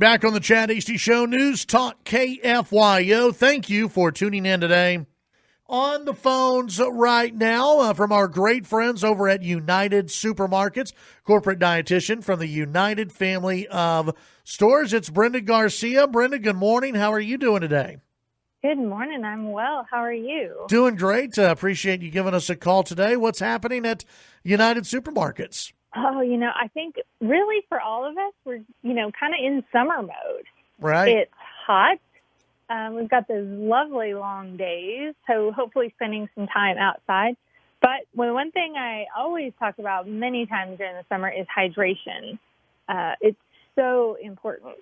Back on the Chad Hasty Show, News Talk KFYO. Thank you for tuning in today. On the phones right now from our great friends over at United Supermarkets, corporate dietitian from the United family of stores. It's Brenda Garcia. Brenda, good morning. How are you doing today? Good morning. I'm well. How are you? Doing great. Appreciate you giving us a call today. What's happening at United Supermarkets? Oh, I think really for all of us, we're, kind of in summer mode. Right. It's hot. We've got those lovely long days, so hopefully spending some time outside. But one thing I always talk about many times during the summer is hydration. It's so important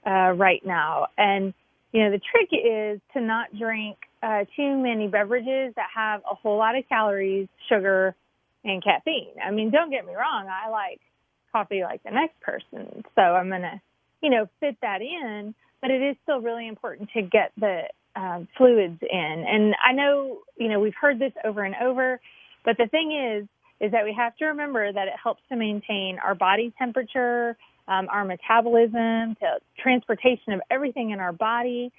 right now. And the trick is to not drink too many beverages that have a whole lot of calories, sugar, and caffeine. I mean, don't get me wrong. I like coffee like the next person, so I'm going to, fit that in. But it is still really important to get the fluids in. And I know, we've heard this over and over, but the thing is that we have to remember that it helps to maintain our body temperature, our metabolism, to transportation of everything in our body.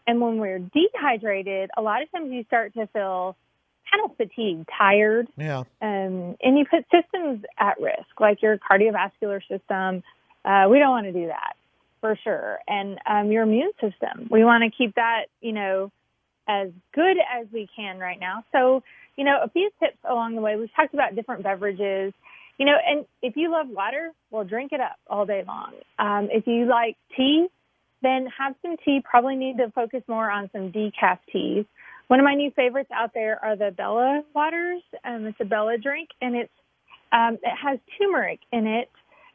And when we're dehydrated, a lot of times you start to feel kind of fatigued, tired. Yeah. And you put systems at risk, like your cardiovascular system. We don't want to do that for sure. And your immune system, we want to keep that, as good as we can right now. So, a few tips along the way. We've talked about different beverages. And if you love water, well, drink it up all day long. If you like tea, then have some tea. Probably need to focus more on some decaf teas. One of my new favorites out there are the Bella waters. It's a Bella drink, and it has turmeric in it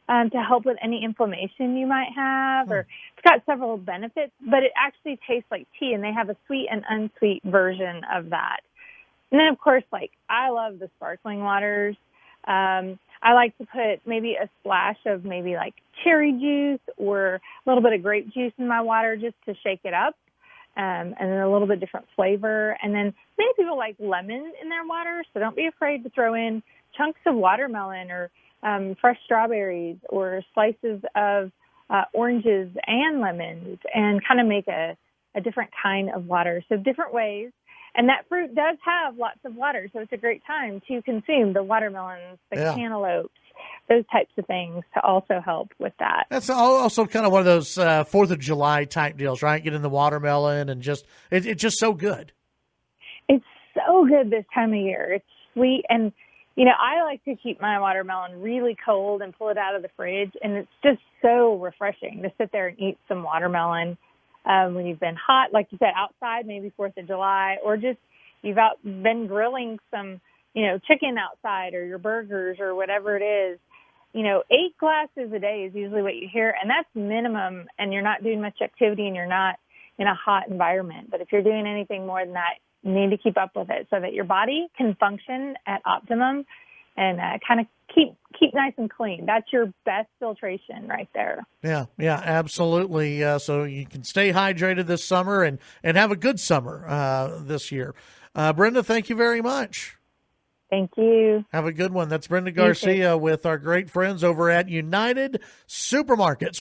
to help with any inflammation you might have. Or it's got several benefits, but it actually tastes like tea, and they have a sweet and unsweet version of that. And then, of course, I love the sparkling waters. I like to put maybe a splash of maybe cherry juice or a little bit of grape juice in my water just to shake it up, and then a little bit different flavor. And then many people like lemon in their water, so don't be afraid to throw in chunks of watermelon or fresh strawberries or slices of oranges and lemons, and kind of make a different kind of water. So different ways. And that fruit does have lots of water, so it's a great time to consume the watermelons, the cantaloupes, those types of things to also help with that. That's also kind of one of those 4th of July type deals, right? Getting the watermelon and it's just so good. It's so good this time of year. It's sweet. And, I like to keep my watermelon really cold and pull it out of the fridge. And it's just so refreshing to sit there and eat some watermelon. When you've been hot, like you said, outside, maybe 4th of July, or just you've been grilling some, chicken outside or your burgers or whatever it is. 8 glasses a day is usually what you hear, and that's minimum, and you're not doing much activity and you're not in a hot environment. But if you're doing anything more than that, you need to keep up with it so that your body can function at optimum and kind of keep nice and clean. That's your best filtration right there. Yeah, absolutely. So you can stay hydrated this summer and have a good summer this year. Brenda, thank you very much. Thank you. Have a good one. That's Brenda Garcia with our great friends over at United Supermarkets.